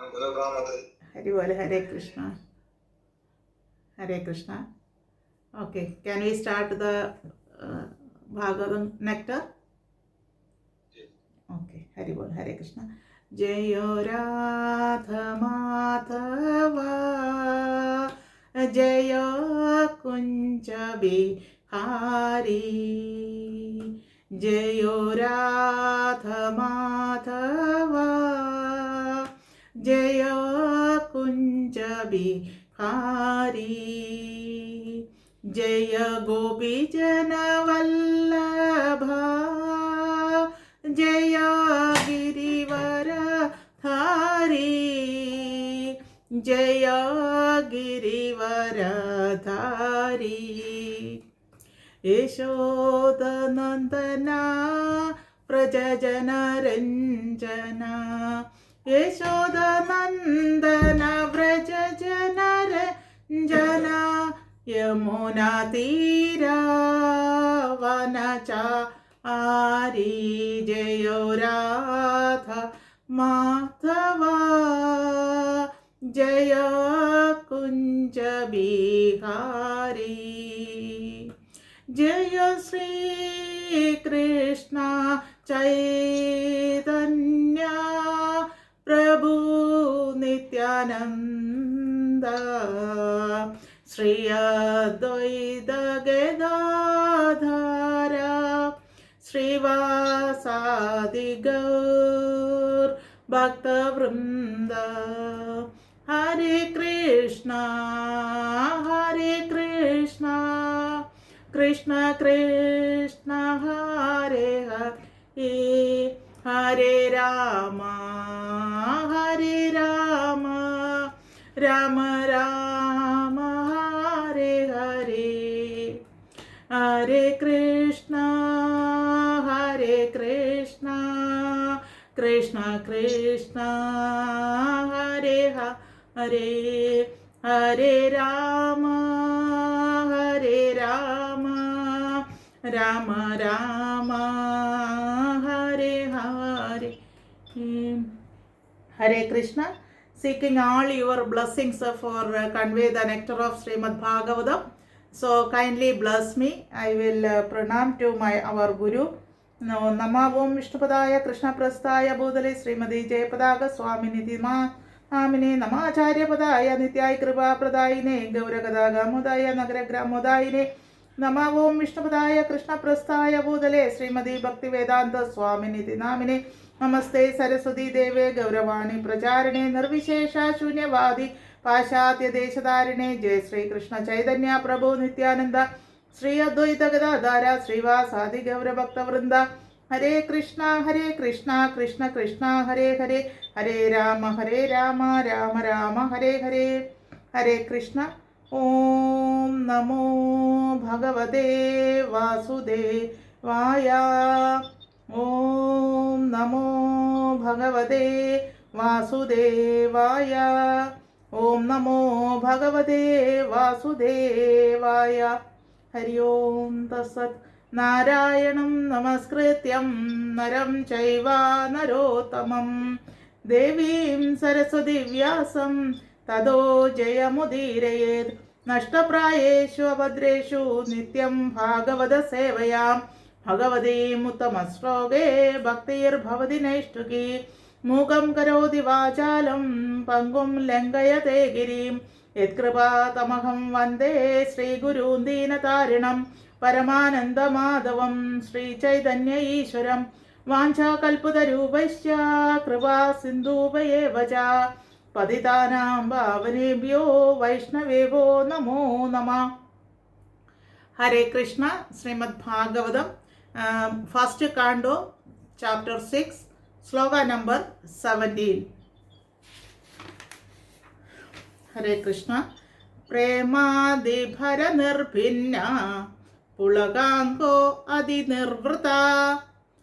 Hari Bol, Hare Krishna. Hare Krishna. Okay, can we start the Bhagavatam nectar? Okay, Hari Bol, Hare Krishna. Jayo Radha Madhava, Jayo Kunja Bihari, Jayo Radha Madhava, Jayo Kunja Bihari, Jaya Gopi Jana Vallabha, Jaya Girivara Dhari, Jaya Girivara Dhari, Yashoda Nandana Prajajana Ranjana, Yashoda Nandana Prajajana Ranjana, Yamuna Tira Vanachari, Jayo Radha Madhava, Jaya Kunja Bihari, Jaya Sri Krishna Chaitanya Prabhu Nityananda, Shri Advaita Gadadhara, Srivasadi Gaur Bhakta Vrinda, Hare Krishna, Hare Krishna, Krishna Krishna, Hare Hare, Hare Rama, Hare Rama, Rama Rama, Hare Hare, Hare Krishna, Hare Krishna, Krishna Krishna, Hare Hare, Hare Rama, Hare Rama, Rama Rama, Hare Hare. Hare Krishna. Seeking all your blessings for convey the nectar of Srimad Bhagavatam. So kindly bless me. I will pranam to our Guru. Namavom Vishnupadaya Krishna Prasthaya Bodhale Srimadi Jayapadaga Swaminiti Namine Namacharya Padaya Nityai Kripa Pradayine Gaurakadaga Mudaya Nagaragra Mudayine Namavom Vishnupadaya Krishna Prasthaya Bodhale Srimadi Bhakti Vedanta Swaminiti Namine Namaste Saraswati Deve Gauravani Pracharine Nirvishesha Shunyavadi Pashatya Deshadarine Jai Sri Krishna Chaitanya Prabhu Nityananda Sri Advaita Gadadhara Srivasadi Gaura Bhakta Vrinda Hare Krishna Krishna Krishna Hare Hare Hare Rama Rama Rama Hare Hare Hare Krishna Om Namo Bhagavate Vasudevaya Om Namo Bhagavate Vasudevaya Om Namo Bhagavate Vasudevaya Hari Om Tassat Narayanam Namaskrityam Naram Chaiva Narottamam Devim Saraswati Vyasam Tado Jayamudirayed Nashtaprayeshu Abhadreshu Nityam Bhagavada Sevayam Bhagavati Muttamasroge Bhaktir Bhavati Naishtuki Mukam Karoti Vachalam Pangum Lengayate Girim Yatkrapa Tamaham Vande Sri Guru Dinatarinam Paramananda Madhavam Sri Chaitanya Ishwaram Vancha Kalpatarubhasya Kripa Sindhuvayevacha Patitanam Bhavanebhyo Vaishnavevo Namo Namah. Hare Krishna. Srimad Bhagavatam, first Canto, chapter 6, sloka number 17. Hare Krishna. Premadibhara nirbhinna Pulagango adi nirvrta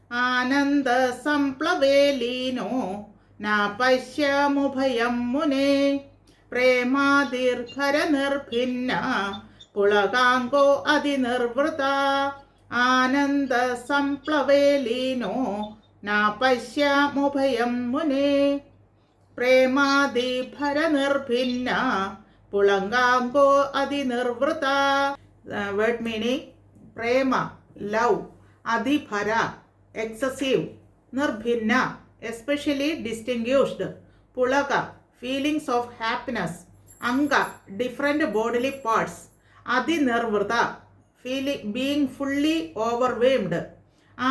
Ananda samplavelino Na pashyamubhayam mune Premadibhara nirbhinna Pulagango adi nirvrta Ananda samplavelino Na pashyamubhayam mune പ്രേമാദിഭര നിർഭിന്ന പുളങ്കാങ്കോ അതിനിർവൃത. Word meaning: പ്രേമ, love, അതിഭര, excessive, നിർഭിന്ന, especially distinguished, പുളക, feelings of happiness, anga, different bodily parts, അതിനിർവൃത, being fully overwhelmed,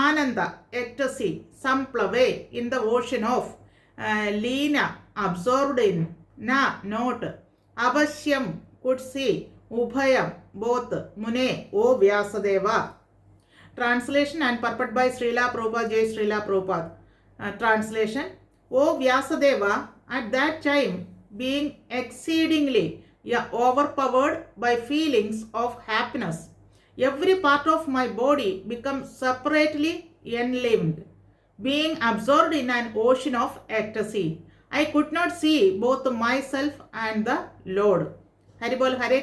ananda, ecstasy, samplave, in the ocean of, lina, absorbed in, na, not, avashyam, could see, ubhayam, both, mune, o Vyasadeva. Translation and purport by Srila Prabhupada, Jai Srila Prabhupada. Translation: O Vyasadeva, at that time, being exceedingly overpowered by feelings of happiness, every part of my body becomes separately enlivened, being absorbed in an ocean of ecstasy. I could not see both myself and the Lord. Haribol Hare.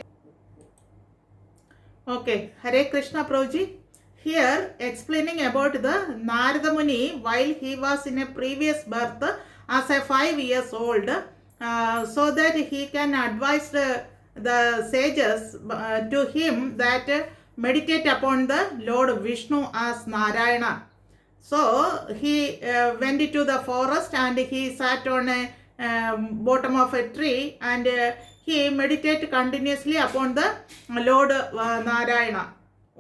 Okay, Hare Krishna Prabhuji. Here explaining about the Narada Muni while he was in a previous birth as a 5 years old, so that he can advise the sages to him that meditate upon the Lord Vishnu as Narayana. So he went to the forest and he sat on a bottom of a tree and he meditated continuously upon the Lord Narayana.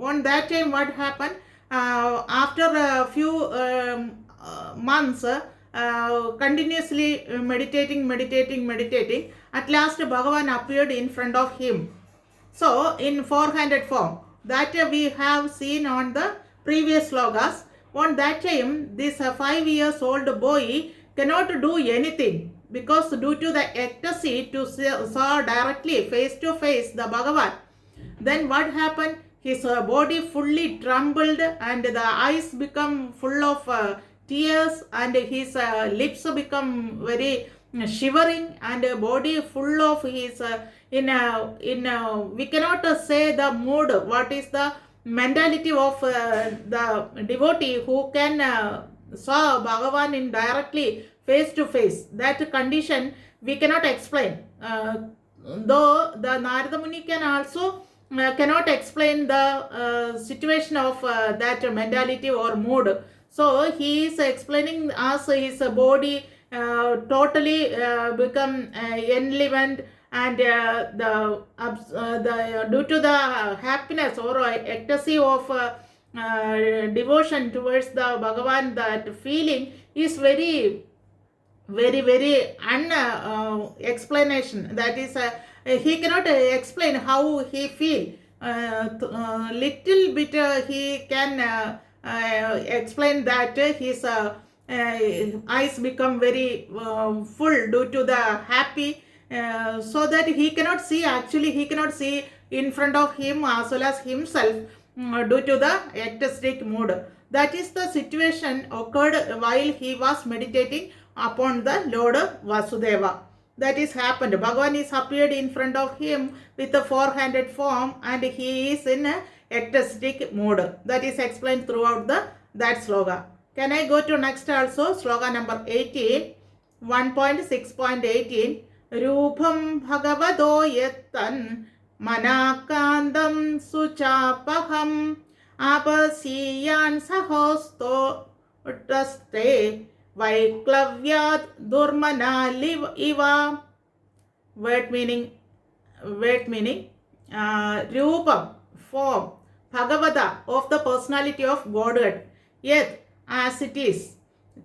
On that time, what happened? After a few months, continuously meditating, at last Bhagavan appeared in front of him. So, in four-handed form, that we have seen on the previous slogas. On that time, this 5 years old boy cannot do anything because due to the ecstasy to saw directly face to face the Bhagavan. Then what happened? His body fully trembled and the eyes become full of tears and his lips become very shivering and body full of his we cannot say the mood, what is the mentality of the devotee who can saw Bhagavan in directly face to face. That condition we cannot explain, though the Narada Muni can also cannot explain the situation of that mentality or mood. So he is explaining us his body totally become enlivened and due to the happiness or ecstasy of devotion towards the Bhagavan, that feeling is very explanation. That is he cannot explain how he feel. Little bit he can explain that his eyes become very full due to the happy, so that he cannot see, actually he cannot see in front of him as well as himself due to the ecstatic mood. That is the situation occurred while he was meditating upon the Lord Vasudeva. That is happened. Bhagavan is appeared in front of him with a four-handed form and he is in a ecstatic mood. That is explained throughout that sloga. Can I go to next also? Sloga number 18, 1.6.18. Rupam Bhagavado yettan manakandam suchapaham apasiyan sahosto utaste Vaiklavyat Durmana liv iva. Word meaning Rupam, form, Bhagavata, of the personality of Godhead, yet as it is,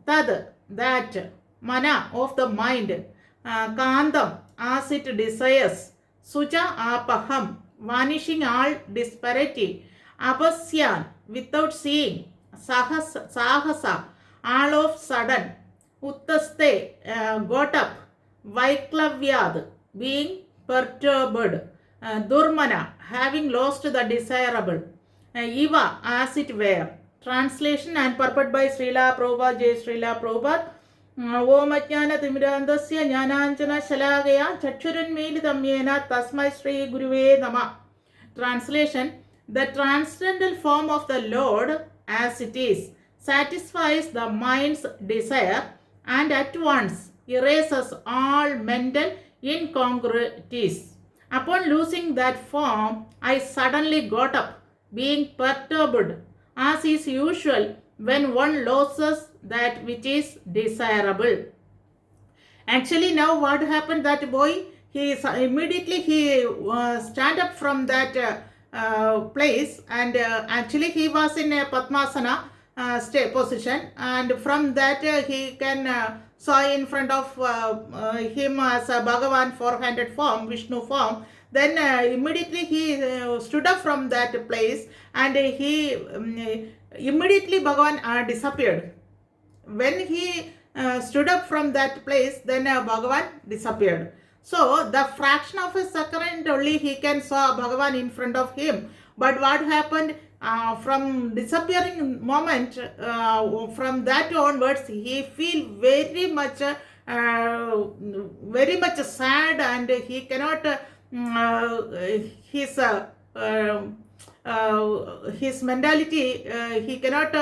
tad, that, mana, of the mind, kandam, as it desires, suja apaham, vanishing all disparity, apasyan, without seeing, sahasa, all of sudden, uttaste, got up, Vaiklavyad, being perturbed, Durmana, having lost the desirable, Iva, as it were. Translation and purport by Srila Prabhupada, Jai Srila Prabhupada. Om Ajnana Timirandasya Jnananjana Shalakaya Chakshurunmilitam Yena Tasmai Shri Guruve Namah. Translation: the transcendental form of the Lord as it is satisfies the mind's desire and at once erases all mental incongruities. Upon losing that form, I suddenly got up, being perturbed, as is usual when one loses that which is desirable. Actually, now what happened? That boy, immediately he stand up from that place, and actually he was in a Padmasana stay position, and from that he can saw in front of him as a Bhagavan four-handed form, Vishnu form. Then immediately he stood up from that place, and he immediately Bhagavan disappeared. When he stood up from that place, then Bhagavan disappeared. So the fraction of a second only he can saw Bhagavan in front of him. But what happened from disappearing moment, from that onwards, he feel very much sad, and he cannot his mentality, he cannot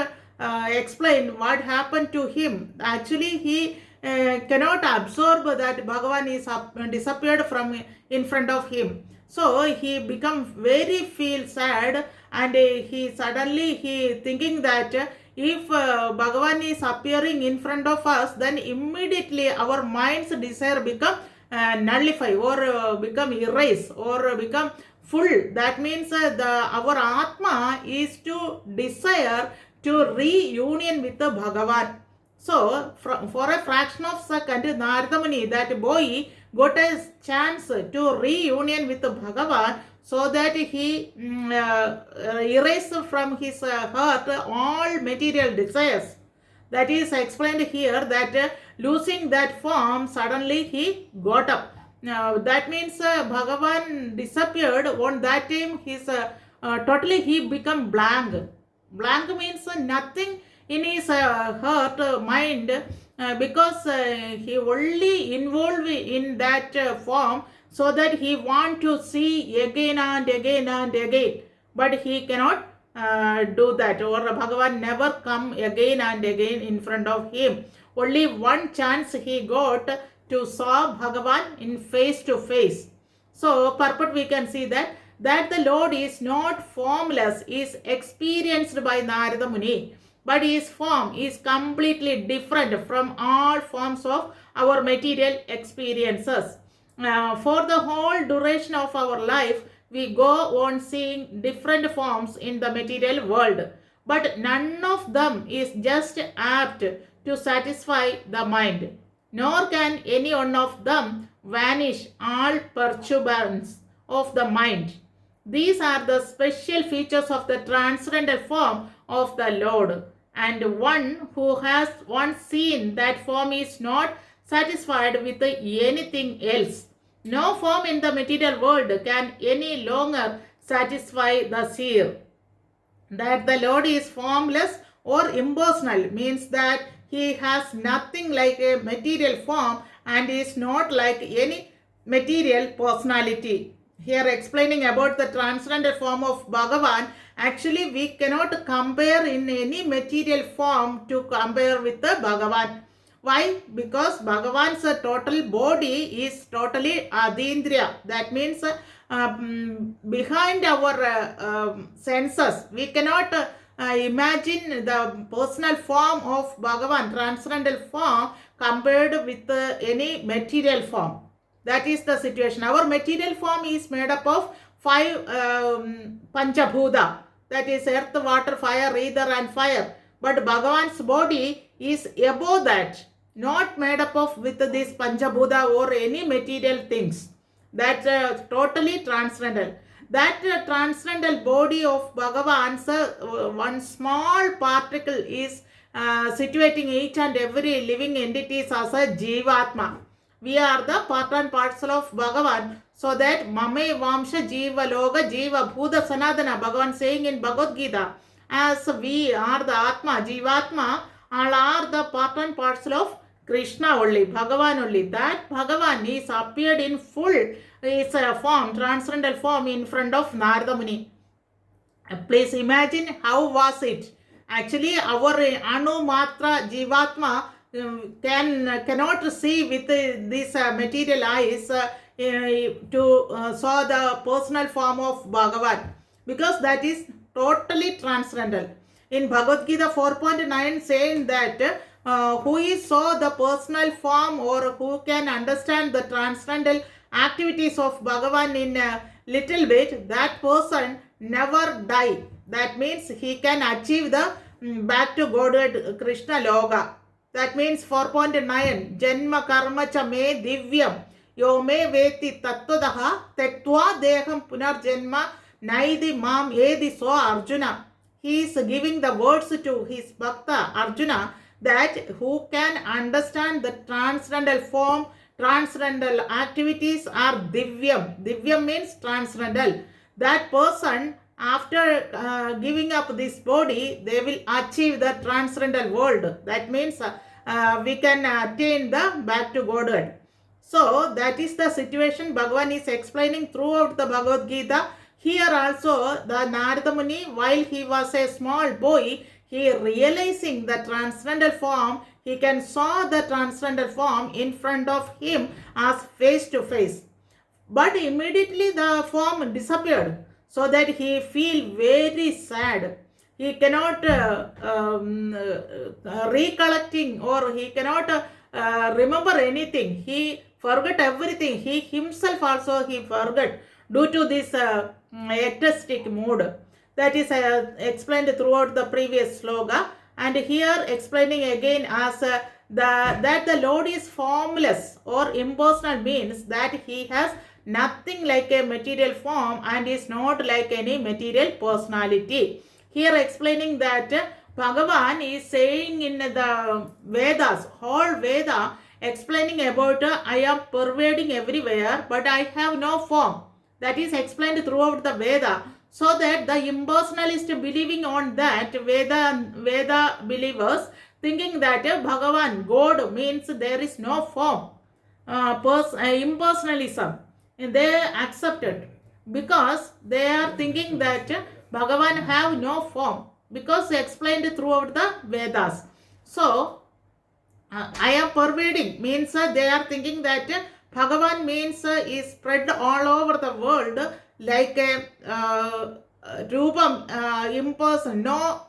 explain what happened to him. Actually, he cannot absorb that Bhagavan is disappeared from in front of him. So he become very feel sad, and he suddenly he thinking that if Bhagavan is appearing in front of us, then immediately our mind's desire become nullify, or become erase, or become full. That means our Atma is to desire to reunion with the Bhagavan. So for a fraction of second, Narada Muni, that boy, got a chance to reunion with the Bhagavan, so that he erased from his heart all material desires. That is explained here, that losing that form, suddenly he got up. Now that means Bhagavan disappeared. On that time, his totally he become blank. Blank means nothing in his heart, mind, because he only involved in that form, so that he want to see again and again and again. But he cannot do that, or Bhagavan never come again and again in front of him. Only one chance he got to saw Bhagavan in face to face. So purport we can see that the Lord is not formless, is experienced by Narada Muni, but his form is completely different from all forms of our material experiences. For the whole duration of our life, we go on seeing different forms in the material world, but none of them is just apt to satisfy the mind, nor can any one of them vanish all perturbance of the mind. These are the special features of the transcendental form of the Lord, and one who has once seen that form is not satisfied with anything else. No form in the material world can any longer satisfy the seer. That the Lord is formless or impersonal means that he has nothing like a material form and is not like any material personality. Here explaining about the transcendental form of Bhagavan, actually we cannot compare in any material form to compare with the Bhagavan. Why? Because Bhagavan's total body is totally adindriya. That means behind our senses, we cannot imagine the personal form of Bhagavan, transcendental form, compared with any material form. That is the situation. Our material form is made up of 5 Panchabhuta, that is earth, water, fire, ether and fire. But Bhagavan's body is above that, not made up of with this Panchabhuta or any material things. That's totally transcendental. That transcendental body of Bhagavan's one small particle is situating each and every living entities as a Jivatma. We are the part and parcel of Bhagavan, so that Mame Vamsha Jiva Loga Jiva Bhuta Sanadana, Bhagavan saying in Bhagavad Gita, as we are the Atma, Jivatma, all are the part and parcel of Krishna only, Bhagavan only. That Bhagavan is appeared in full its form, transcendental form in front of Narada Muni. Please imagine how was it. Actually our Anu Matra Jivatma cannot see with these material eyes to saw the personal form of Bhagavan, because that is totally transcendental. In Bhagavad Gita 4.9 saying that who is saw the personal form or who can understand the transcendental activities of Bhagavan in a little bit, that person never die. That means he can achieve the back to Godhead Krishna Loga. That means 4.9 Janma Karma Cha Me Divyam Yo Me Veti Tattvadaha Tektva Deham Punarjanma Naidi Mam Edi So Arjuna. He is giving the words to his Bhakta Arjuna that who can understand the transcendental form, transcendental activities are Divyam. Divyam means transcendental. That person, after giving up this body, they will achieve the transcendental world. That means we can attain the back to Godhead. So that is the situation Bhagavan is explaining throughout the Bhagavad Gita. Here also the Narada Muni, while he was a small boy, he realizing the transcendental form, he can saw the transcendental form in front of him as face to face. But immediately the form disappeared, so that he feel very sad. He cannot recollecting, or he cannot remember anything. He forgot everything. He himself also he forgot due to this ecstatic mood. That is explained throughout the previous sloka, and here explaining again as that the Lord is formless or impersonal, means that he has nothing like a material form and is not like any material personality. Here explaining that Bhagavan is saying in the Vedas, whole Veda explaining about I am pervading everywhere but I have no form. That is explained throughout the Veda, so that the impersonalist believing on that, Veda believers thinking that Bhagavan, God means there is no form. Impersonalism, they accept it because they are thinking that Bhagavan have no form, because explained throughout the Vedas. So I am pervading means they are thinking that Bhagavan means is spread all over the world like a Rupam, impersonal,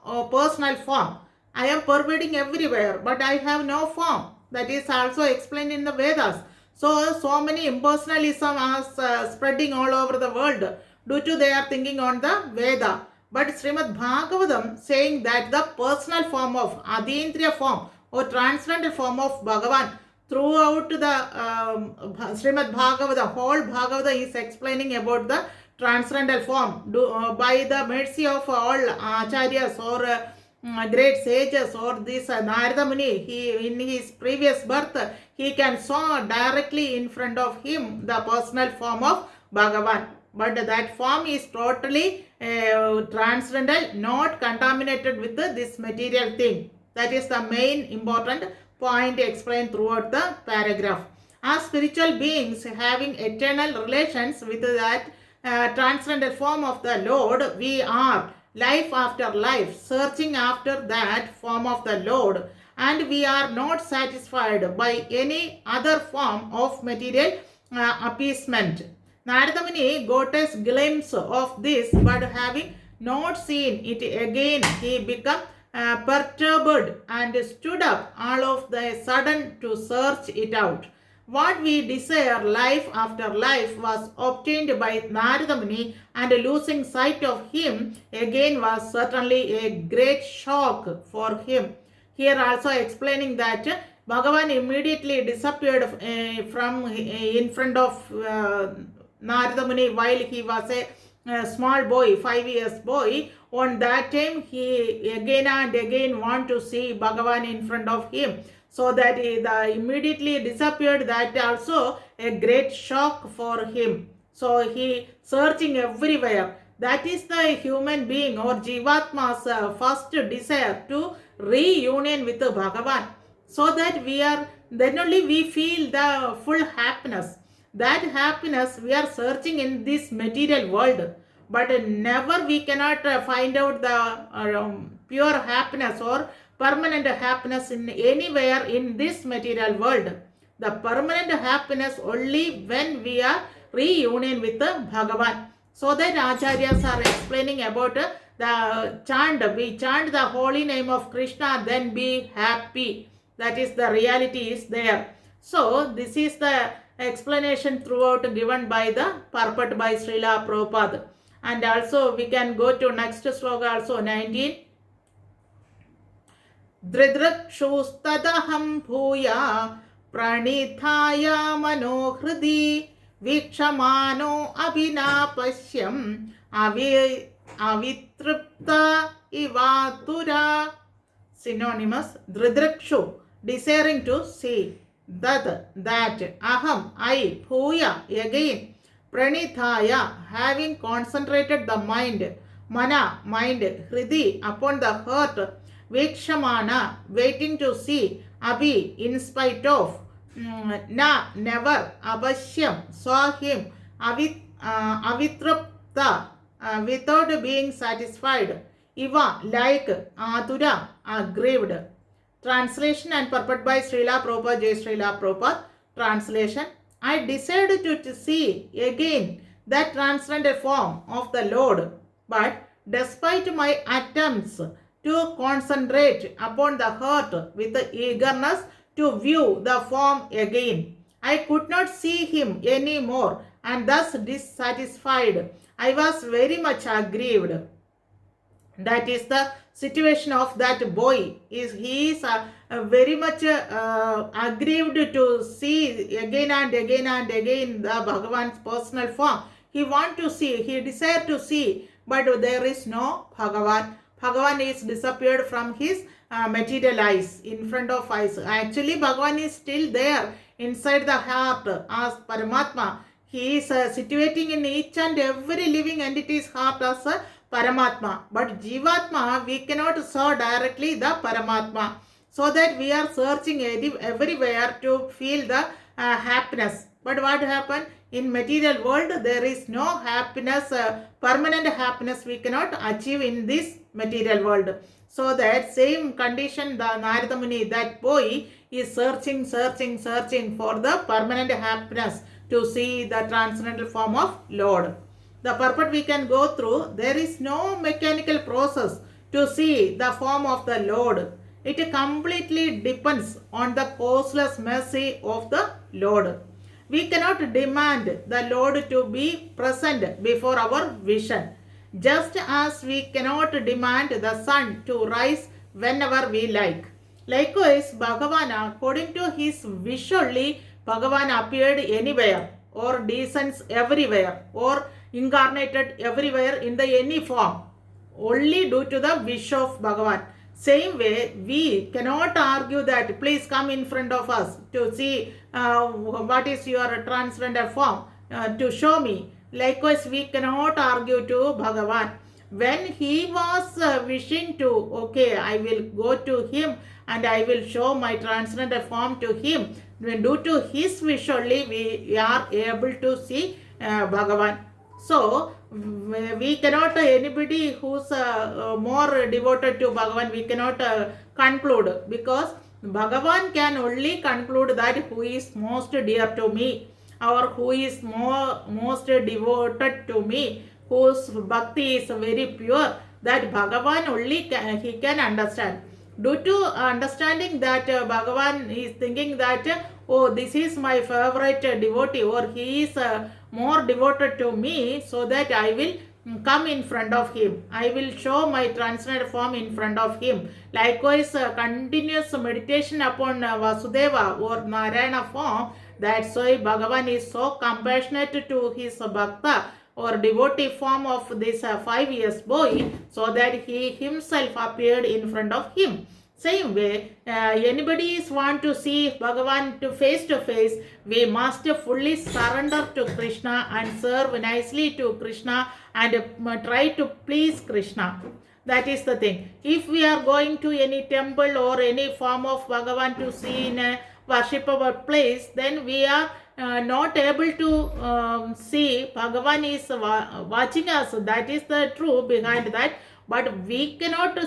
no personal form. I am pervading everywhere, but I have no form. That is also explained in the Vedas. So many impersonalism are spreading all over the world due to they are thinking on the Veda. But Srimad Bhagavatam saying that the personal form of Adindriya form or transcendental form of Bhagavan, throughout the Srimad Bhagavatam, whole Bhagavatam is explaining about the transcendental form by the mercy of all acharyas or great sages or this Narada Muni. He in his previous birth he can saw directly in front of him the personal form of Bhagavan, but that form is totally transcendental, not contaminated with this material thing. That is the main important point explained throughout the paragraph. As spiritual beings having eternal relations with that transcendental form of the Lord, we are life after life searching after that form of the Lord, and we are not satisfied by any other form of material appeasement. Narada Muni got a glimpse of this, but having not seen it again, he became perturbed and stood up all of the sudden to search it out. What we desire life after life was obtained by Narada Muni, and losing sight of him again was certainly a great shock for him. Here also explaining that Bhagavan immediately disappeared from in front of Narada Muni while he was a small boy, 5 years boy. On that time he again and again want to see Bhagavan in front of him, so that he immediately disappeared. That also a great shock for him. So he searching everywhere. That is the human being or Jivatma's first desire to reunion with Bhagavan, so that we are, then only we feel the full happiness. That happiness we are searching in this material world, but never we cannot find out the pure happiness or permanent happiness in anywhere in this material world. The permanent happiness only when we are reunion with Bhagavan. So that Acharyas are explaining about the chant. We chant the holy name of Krishna, then be happy. That is the reality is there. So this is the explanation throughout given by the purport by Srila Prabhupada. And also we can go to next sloka also 19. दृदृक्षुस्तदहं Bhuya प्रणिधाय मनोहृदि वीक्षमानो अभिनापश्यम् अवितृप्त इवातुरा. Synonymous. Dridrikshu, desiring to see. That, aham, I, bhuya, again. Pranithaya, having concentrated the mind. Mana, mind. Hridi, upon the heart. Vikshamana, waiting to see. Abhi, in spite of. Na, never. Abashyam, saw him. Avitrapta, without being satisfied. Iva, like. Atura, aggrieved. Translation and purport by Srila Prabhupada, Jai Srila Prabhupada. Translation. I decided to see again that transcendent form of the Lord, but despite my attempts to concentrate upon the heart with the eagerness to view the form again, I could not see him any more, and thus dissatisfied. I was very much aggrieved. That is the situation of that boy. He is very much aggrieved to see again and again and again the Bhagavan's personal form. He want to see, he desire to see, but there is no Bhagavan. Bhagavan is disappeared from his material eyes, in front of eyes. Actually Bhagavan is still there inside the heart as Paramatma. He is situating in each and every living entity's heart as a Paramatma. But Jivatma, we cannot saw directly the Paramatma. So that we are searching everywhere to feel the happiness. But what happened? In material world, there is no happiness, permanent happiness we cannot achieve in this material world. So that same condition, the Narada Muni, that boy is searching for the permanent happiness to see the transcendental form of Lord. The purport we can go through. There is no mechanical process to see the form of the Lord. It completely depends on the causeless mercy of the Lord. We cannot demand the Lord to be present before our vision, just as we cannot demand the sun to rise whenever we like. Likewise, Bhagavan, according to his wish only, Bhagavan appeared anywhere or descends everywhere or incarnated everywhere in the any form, only due to the wish of Bhagavan. Same way, we cannot argue that please come in front of us to see what is your transcendental form, to show me. Likewise, we cannot argue to Bhagavan. When he was wishing to, okay, I will go to him and I will show my transcendental form to him, when due to his wish only we are able to see Bhagavan. So we cannot, anybody who's more devoted to Bhagavan, we cannot conclude, because Bhagavan can only conclude that who is most dear to me, or who is most devoted to me, whose bhakti is very pure, that Bhagavan only he can understand. Due to understanding that Bhagavan is thinking that, oh, this is my favorite devotee, or he is more devoted to me, so that I will come in front of him. I will show my transcendental form in front of him. Likewise, continuous meditation upon Vasudeva or Narayana form. That's why Bhagavan is so compassionate to his bhakta or devotee form of this 5 years boy, so that he himself appeared in front of him. Same way, anybody want to see Bhagavan to face, we must fully surrender to Krishna and serve nicely to Krishna and try to please Krishna. That is the thing. If we are going to any temple or any form of Bhagavan to see in a worshipable place, then we are not able to see Bhagavan is watching us. That is the truth behind that. But we cannot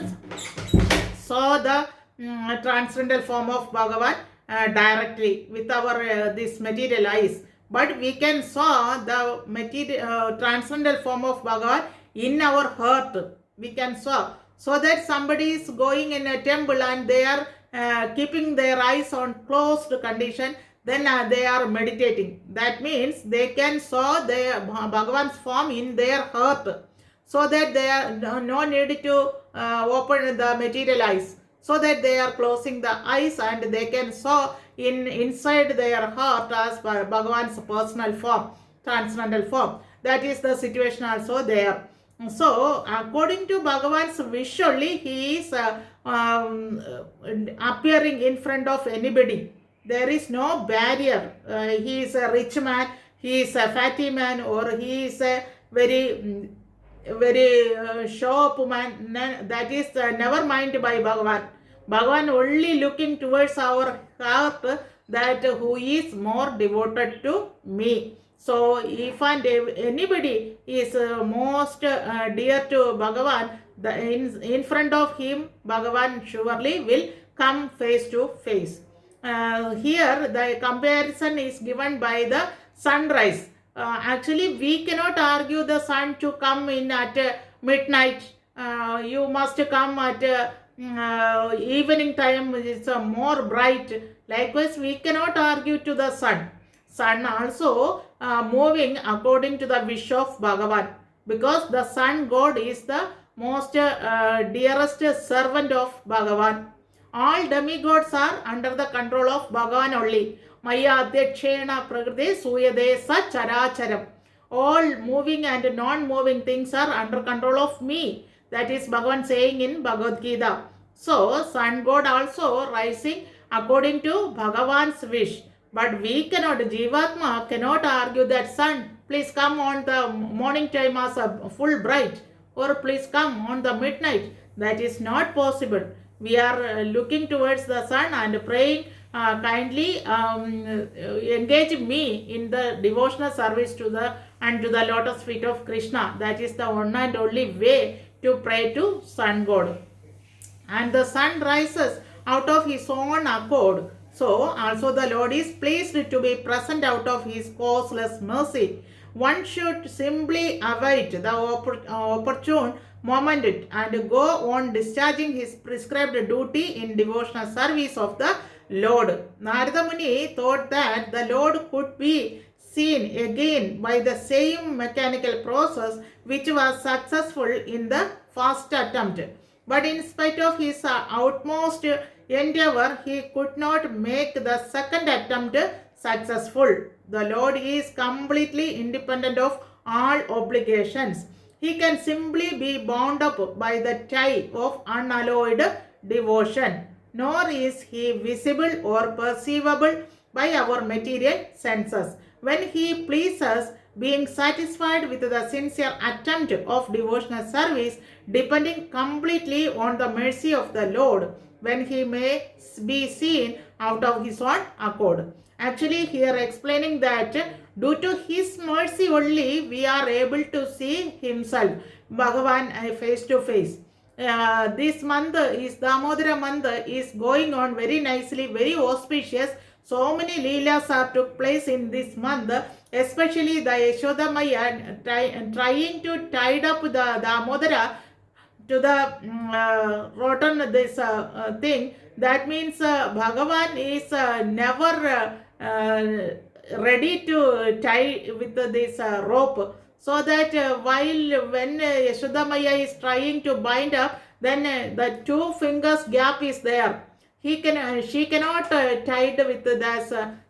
saw the transcendental form of Bhagavan directly with our this material eyes, but we can saw the material transcendental form of Bhagavan in our heart. We can saw, so that somebody is going in a temple and they are keeping their eyes on closed condition, then they are meditating. That means they can saw their Bhagavan's form in their heart, so that they are no need to open the material eyes, so that they are closing the eyes and they can saw in inside their heart as Bhagavan's personal form, transcendental form. That is the situation also there. So according to Bhagavan's wish only, he is appearing in front of anybody. There is no barrier. He is a rich man, he is a fatty man, or he is a very sharp man. That is never mind by Bhagavan. Bhagavan only looking towards our heart, that who is more devoted to me. So if and anybody is most dear to Bhagavan, in front of him, Bhagavan surely will come face to face. Here the comparison is given by the sunrise. Actually, we cannot argue the sun to come in at midnight. You must come at evening time, it's more bright. Likewise, we cannot argue to the sun. Sun also moving according to the wish of Bhagavan, because the sun God is the most dearest servant of Bhagavan. All demigods are under the control of Bhagavan only. Maya Adhyakshena Prakriti Suyade Sacharacharam. All moving and non-moving things are under control of me. That is Bhagavan saying in Bhagavad Gita. So, sun god also rising according to Bhagavan's wish. But we cannot, Jivatma cannot argue that sun, please come on the morning time as a full bright, or please come on the midnight. That is not possible. We are looking towards the sun and praying, kindly engage me in the devotional service to the lotus feet of Krishna. That is the one and only way to pray to sun god. And the sun rises out of his own accord. So also the Lord is pleased to be present out of his causeless mercy. One should simply await the opportune moment and go on discharging his prescribed duty in devotional service of the Lord. Narada Muni thought that the Lord could be seen again by the same mechanical process which was successful in the first attempt. But in spite of his utmost endeavor, he could not make the second attempt successful. The Lord is completely independent of all obligations. He can simply be bound up by the tie of unalloyed devotion, nor is he visible or perceivable by our material senses. When he pleases, being satisfied with the sincere attempt of devotional service, depending completely on the mercy of the Lord, when he may be seen out of his own accord. Actually, here explaining that due to his mercy only, we are able to see himself, Bhagavan, face to face. This month is Damodara month is going on very nicely, very auspicious. So many leelas are took place in this month, especially the Yashoda Maya trying to tie up the Damodara to the rotten this thing. That means Bhagavan is never ready to tie with this rope, so that while when Yashoda Maya is trying to bind up, then the two fingers gap is there. She cannot tied with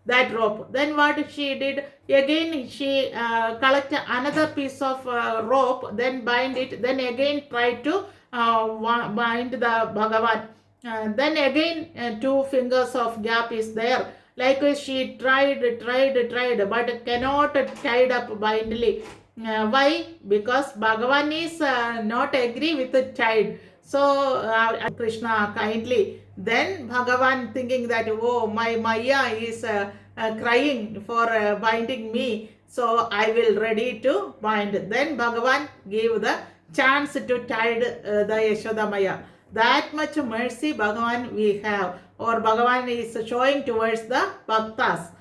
that rope. Then what she did, again she collect another piece of rope, then bind it, then again try to bind the Bhagavan. Then again two fingers of gap is there. Likewise she tried, but cannot tied up bindly. Why? Because Bhagavan is not agree with the child. So Krishna kindly. Then Bhagavan thinking that, oh, my Maya is crying for binding me, so I will ready to bind. Then Bhagavan gave the chance to tie the Yashoda Maya. That much mercy Bhagavan we have, or Bhagavan is showing towards the bhaktas.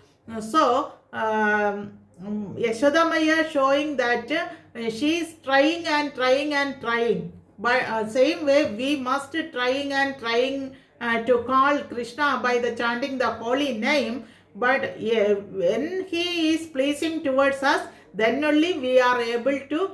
So Yashoda Maya showing that she is trying and trying and trying. But same way we must trying and trying to call Krishna by the chanting the holy name. But when he is pleasing towards us, then only we are able to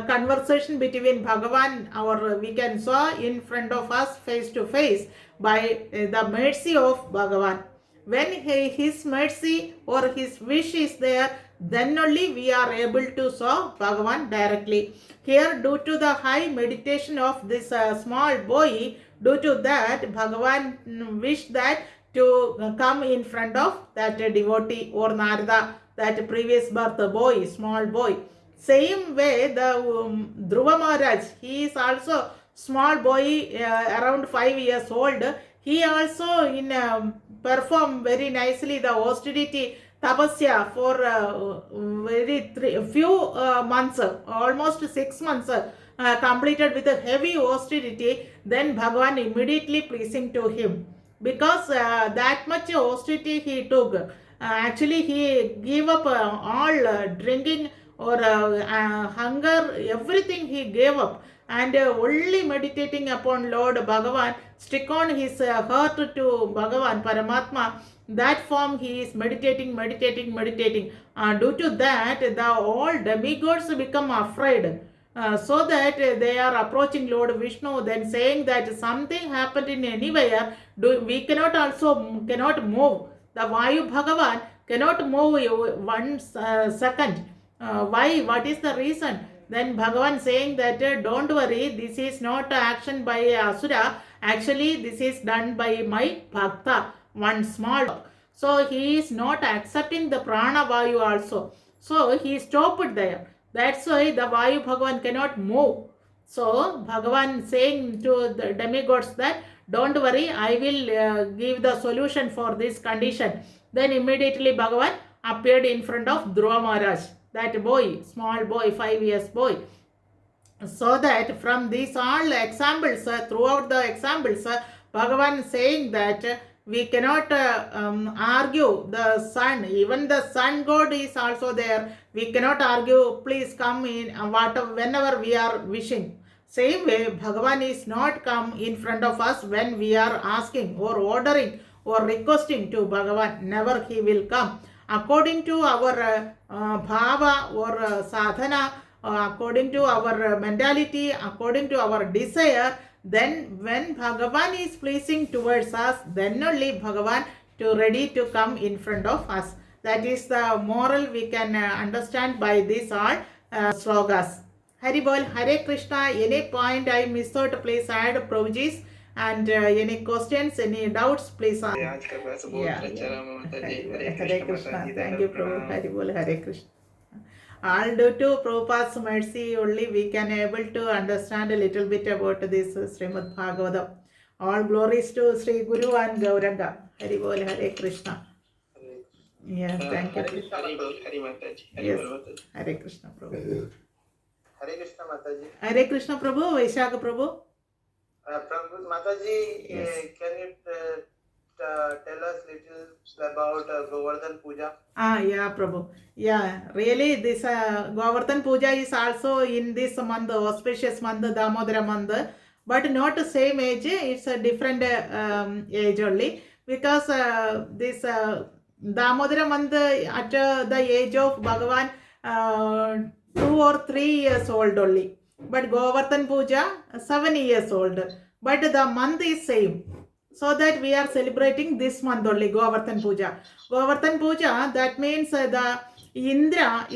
conversation between Bhagavan, or we can saw in front of us face to face by the mercy of Bhagavan. When his mercy or his wish is there, then only we are able to saw Bhagavan directly. Here, due to the high meditation of this small boy, due to that, Bhagavan wished that to come in front of that devotee or Narada, that previous birth boy, small boy. Same way, the Dhruva Maharaj, he is also small boy, around 5 years old. He also in perform very nicely the austerity tapasya for few months, almost 6 months, completed with a heavy austerity. Then Bhagavan immediately pleasing to him, because that much austerity he took. Actually, he gave up all drinking or hunger, everything he gave up, and only meditating upon Lord Bhagavan, stick on his heart to Bhagavan Paramatma. That form he is meditating. Due to that, the all demigods become afraid. So that they are approaching Lord Vishnu, then saying that something happened in anywhere, we cannot move. The Vayu Bhagavan cannot move 1 second. Why? What is the reason? Then Bhagavan saying that don't worry, this is not action by Asura. Actually, this is done by my Bhakta, one small. So he is not accepting the Prana Vayu also. So he stopped there. That's why the Vayu Bhagavan cannot move. So Bhagavan saying to the demigods that don't worry, I will give the solution for this condition. Then immediately Bhagavan appeared in front of Dhruva Maharaj, that boy, small boy, 5 years boy. So that from these all examples, throughout the examples, Bhagavan saying that we cannot argue the sun, even the sun god is also there. We cannot argue, please come in whenever we are wishing. Same way, Bhagavan is not come in front of us when we are asking or ordering or requesting to Bhagavan. Never he will come. According to our bhava or sadhana, according to our mentality, according to our desire, then when Bhagavan is pleasing towards us, then only Bhagavan to ready to come in front of us. That is the moral we can understand by these all slogas. Hari Bol, Hare Krishna. Any point I missed out, please add, Prabhuji. And any questions, any doubts, please ask. Yeah. Hare Krishna. Thank you, Prabhu. Hari Bol, Hare Krishna. All due to Prabhupada's mercy only we can able to understand a little bit about this Srimad Bhagavatam. All glories to Sri Guru and Gauranga. Hari Bol, Hare Krishna. Yes, thank you. Yes, Hare Krishna, Prabhu. Hare Krishna, Mataji. Hare Krishna, Prabhu. Vaishakha, Prabhu. Prabhu, Mataji, Yes. Can you tell us little about Govardhan Puja? Yeah, Prabhu. Yeah, really, this Govardhan Puja is also in this month, auspicious month, Damodara month, but not the same age. It's a different age only, because this Damodara month at the age of Bhagavan 2 or 3 years old only, but Govardhan Puja 7 years old, but the month is same. So that we are celebrating this month only, Govardhan Puja. Govardhan Puja, that means the Indra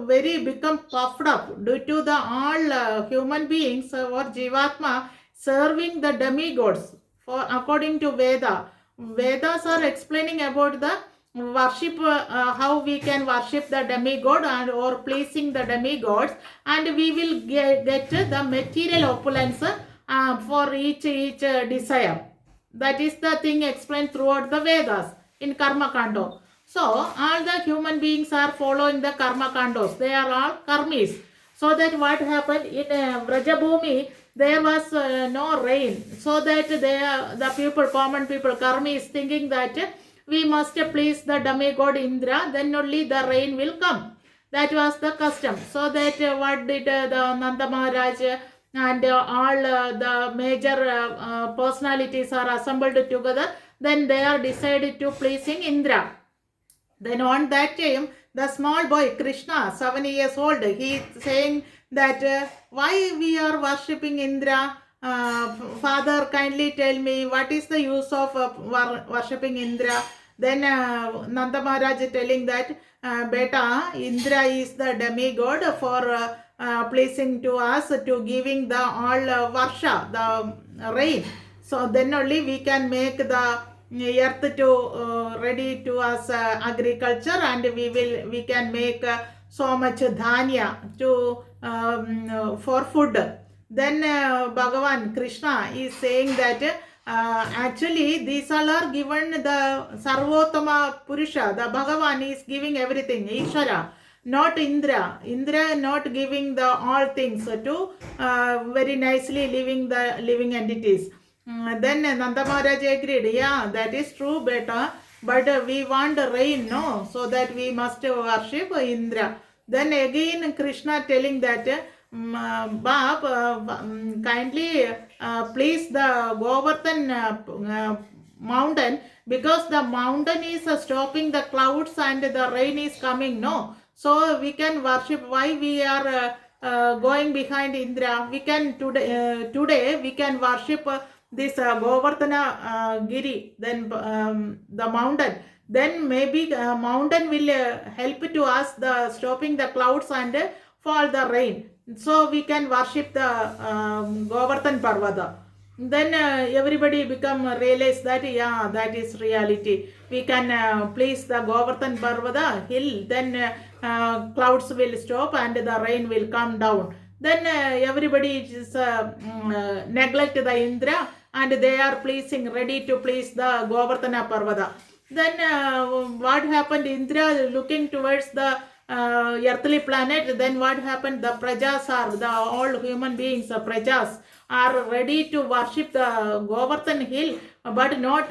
very become puffed up due to the all human beings or Jivatma serving the demigods for according to Veda. Vedas are explaining about the worship, how we can worship the demigod and or pleasing the demigods, and we will get the material opulence for each desire. That is the thing explained throughout the Vedas in Karma Kando. So all the human beings are following the Karma Kandos. They are all karmis. So that what happened in Vrajabhumi, there was no rain, so that the people, common people, Karmi is thinking that we must please the demigod Indra, then only the rain will come. That was the custom. So that what did the Nanda Maharaj and all the major personalities are assembled together. Then they are decided to pleasing Indra. Then on that time, the small boy Krishna, 7 years old, he is saying that why we are worshipping Indra. Father, kindly tell me what is the use of worshipping Indra. Then Nanda Maharaj telling that beta, Indra is the demigod for pleasing to us, to giving the all varsha, the rain. So then only we can make the earth to ready to us agriculture, and we can make so much dhanya to for food. Then Bhagavan Krishna is saying that actually these all are given the Sarvotama Purusha, the Bhagavan is giving everything, Ishara, not Indra. Indra not giving the all things to very nicely living entities. Then Nanda Maharaj agreed, yeah, that is true, beta, but we want rain, no, so that we must worship Indra. Then again Krishna telling that, Bab, kindly please the Govardhan mountain, because the mountain is stopping the clouds and the rain is coming, no. So we can worship. Why we are going behind Indra? We can today we can worship this Govardhana Giri, then the mountain. Then maybe mountain will help to us the stopping the clouds and fall the rain. So we can worship the Govardhan Parvata. Then everybody become realize that, yeah, that is reality. We can place the Govardhan Parvata hill, then clouds will stop and the rain will come down. Then everybody just neglect the Indra, and they are pleasing, ready to please the Govardhana Parvata. Then what happened? Indra looking towards the earthly planet. Then what happened? The prajas are, the all human beings, prajas are ready to worship the Govardhan hill, but not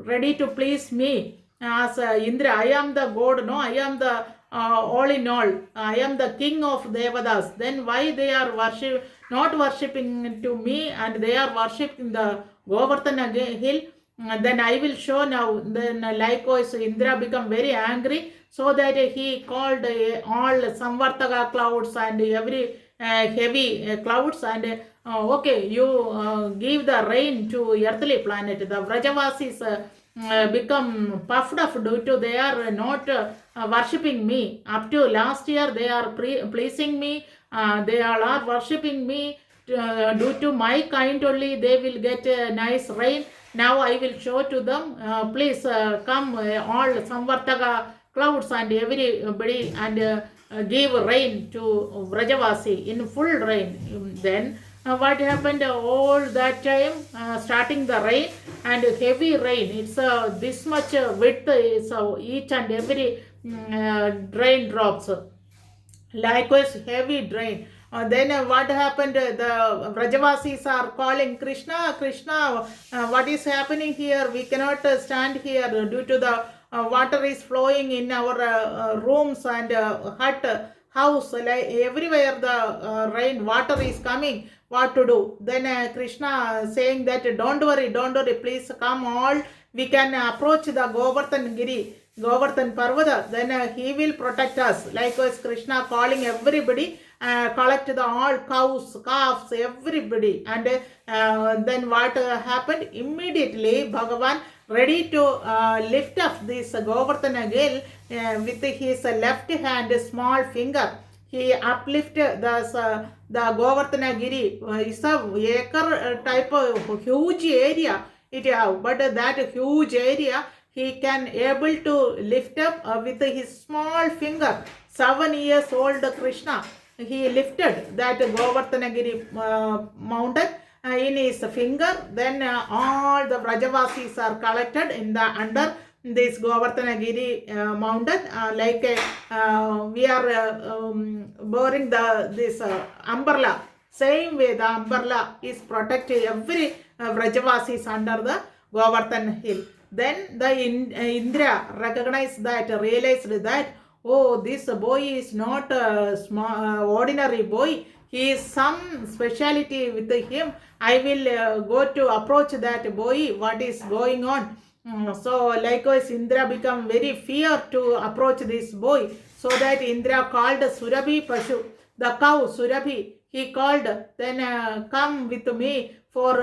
ready to please me as Indra. I am the god, no, I am the all in all. I am the king of Devadas. Then why they are not worshipping to me, and they are worshipping the Govardhan hill? Then I will show now. Then likewise Indra become very angry, so that he called all Samvartaka clouds and every heavy clouds, and okay, you give the rain to earthly planet. The Vrajavasis become puffed up due to they are not worshipping me. Up to last year they are pleasing me, they all are worshipping me. Due to my kind only they will get a nice rain. Now I will show to them, please come all Samvartaka clouds and everybody, and give rain to Vrajavasi in full rain. Then what happened? All that time starting the rain, and heavy rain. It's this much width is each and every drain drops. Likewise heavy drain. Then what happened? The Vrajavasis are calling Krishna, Krishna, what is happening here? We cannot stand here due to the water is flowing in our rooms and hut, house, like everywhere the rain, water is coming. What to do? Then Krishna saying that don't worry, please come all. We can approach the Govardhan Giri, Govardhan Parvata. Then he will protect us. Likewise Krishna calling everybody. Collect the all cows, calves, everybody, and then what happened? Immediately Bhagavan ready to lift up this Govardhana hill with his left hand, small finger. He uplifted the Govardhana Giri. It's a acre type of huge area it have, but that huge area he can able to lift up with his small finger. 7 years old Krishna, he lifted that Govardhanagiri mountain in his finger. Then all the Vrajavasis are collected in the under this Govardhanagiri mountain, like we are bearing this umbrella. Same way, the umbrella is protecting every Vrajavasis under the Govardhan hill. Then the Indra recognized that, realized that, oh, this boy is not a small, ordinary boy. He is some speciality with him. I will go to approach that boy. What is going on? So likewise, Indra become very fear to approach this boy. So that Indra called Surabhi Pashu, the cow Surabhi. He called, then come with me for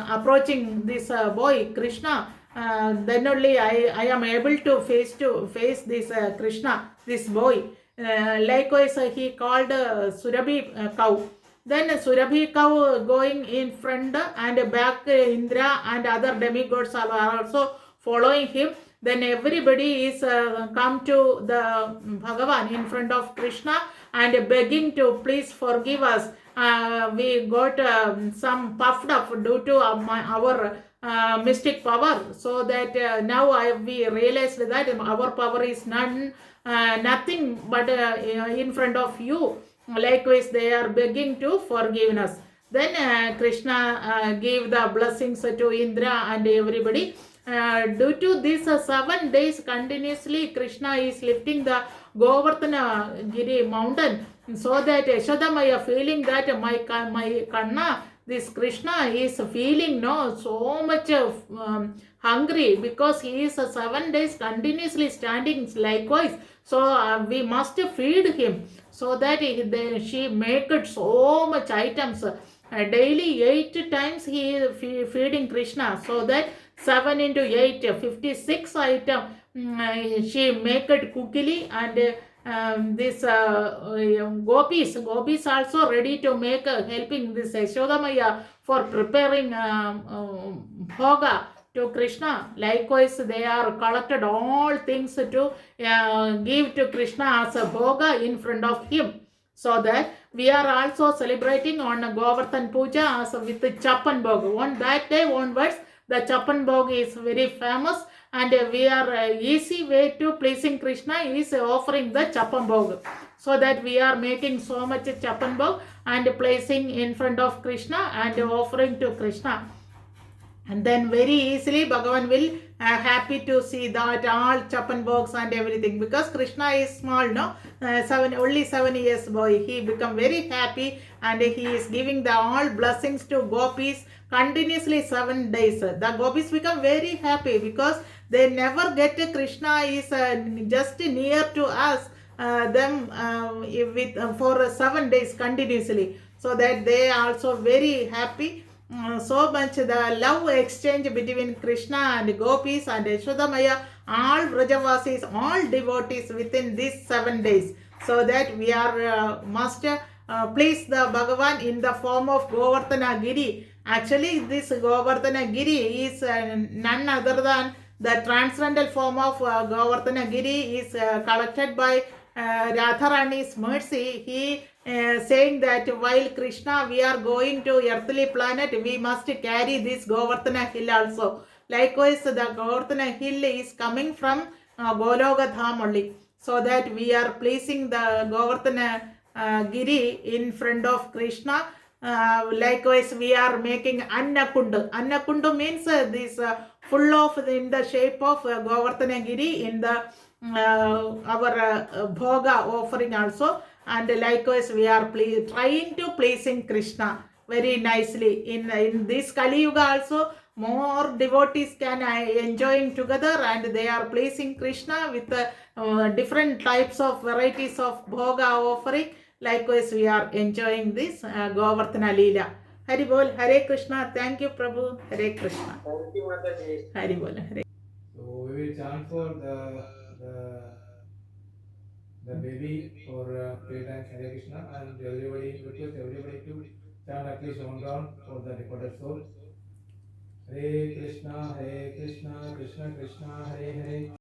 approaching this boy Krishna. Then only I am able to face this Krishna, this boy. Likewise, he called Surabhi cow. Then Surabhi cow going in front and back, Indra and other demigods are also following him. Then everybody is come to the Bhagavan in front of Krishna and begging to please forgive us. We got some puffed up due to our mystic power, so that now we realized that our power is nothing but in front of you. Likewise, they are begging to forgive us. Then Krishna gave the blessings to Indra and everybody. Due to these 7 days continuously, Krishna is lifting the Govardhana Giri mountain, so that Yashodamaya feeling that my Kanna, this Krishna is feeling so much hungry, because he is 7 days continuously standing likewise. So we must feed him, so that she make it so much items. Daily 8 times he is feeding Krishna, so that 7 into 8, 56 item she make it cookily. And this gopis also ready to make helping this Yashodamaya for preparing bhoga to Krishna. Likewise, they are collected all things to give to Krishna as a bhoga in front of him. So that we are also celebrating on Govardhan Puja as with Chapan Bhog. On that day onwards, the Chapan Bhog is very famous, and we are easy way to pleasing Krishna is offering the Chapan Bhog. So that we are making so much Chapan Bhog and placing in front of Krishna and offering to Krishna. And then very easily Bhagavan will happy to see that all Chapan box and everything, because Krishna is small, only 7 years boy. He become very happy, and he is giving the all blessings to gopis continuously 7 days. The gopis become very happy, because they never get Krishna is just near to us them for 7 days continuously. So that they are also very happy. So much the love exchange between Krishna and gopis and Yashodamaya, all Vrajavasis, all devotees within these 7 days. So that we are must please the Bhagavan in the form of Govardhana Giri. Actually, this Govardhana Giri is none other than the transcendental form of Govardhana Giri is collected by Radharani's mercy. He saying that while Krishna we are going to earthly planet, we must carry this Govardhana hill also. Likewise, the Govardhana hill is coming from Goloka Dham only. So that we are placing the Govardhana Giri in front of Krishna. Likewise, we are making Annakundu. Annakundu means this full of in the shape of Govardhana Giri in the our bhoga offering also. And likewise, we are trying to pleasing Krishna very nicely. In this Kali Yuga also, more devotees can enjoying together, and they are pleasing Krishna with different types of varieties of bhoga offering. Likewise, we are enjoying this Govardhana Leela. Hari Bol, Hare Krishna. Thank you, Prabhu. Hare Krishna. Thank you, Mataji. Hari Bol, Hare. So we will chant for the baby for 3 times Hare Krishna, and everybody request everybody to chant at least 1 round for the departed soul. Hare Krishna, Krishna Krishna, Hare Hare,